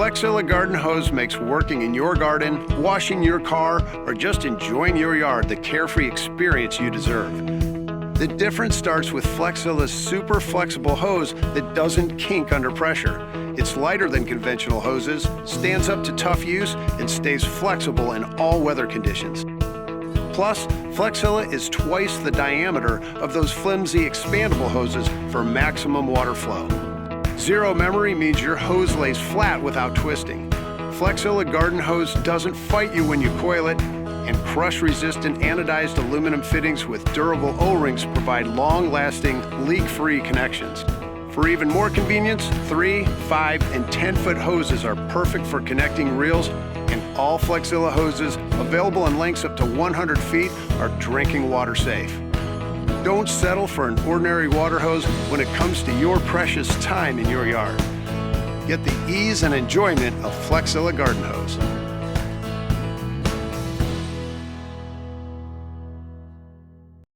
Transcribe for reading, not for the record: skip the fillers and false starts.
Flexzilla Garden Hose makes working in your garden, washing your car, or just enjoying your yard the carefree experience you deserve. The difference starts with Flexzilla's super flexible hose that doesn't kink under pressure. It's lighter than conventional hoses, stands up to tough use, and stays flexible in all weather conditions. Plus, Flexzilla is twice the diameter of those flimsy expandable hoses for maximum water flow. Zero memory means your hose lays flat without twisting. Flexzilla Garden Hose doesn't fight you when you coil it, and crush-resistant anodized aluminum fittings with durable O-rings provide long-lasting, leak-free connections. For even more convenience, 3, 5, and 10-foot hoses are perfect for connecting reels, and all Flexzilla hoses, available in lengths up to 100 feet, are drinking water safe. Don't settle for an ordinary water hose when it comes to your precious time in your yard. Get the ease and enjoyment of Flexzilla Garden Hose.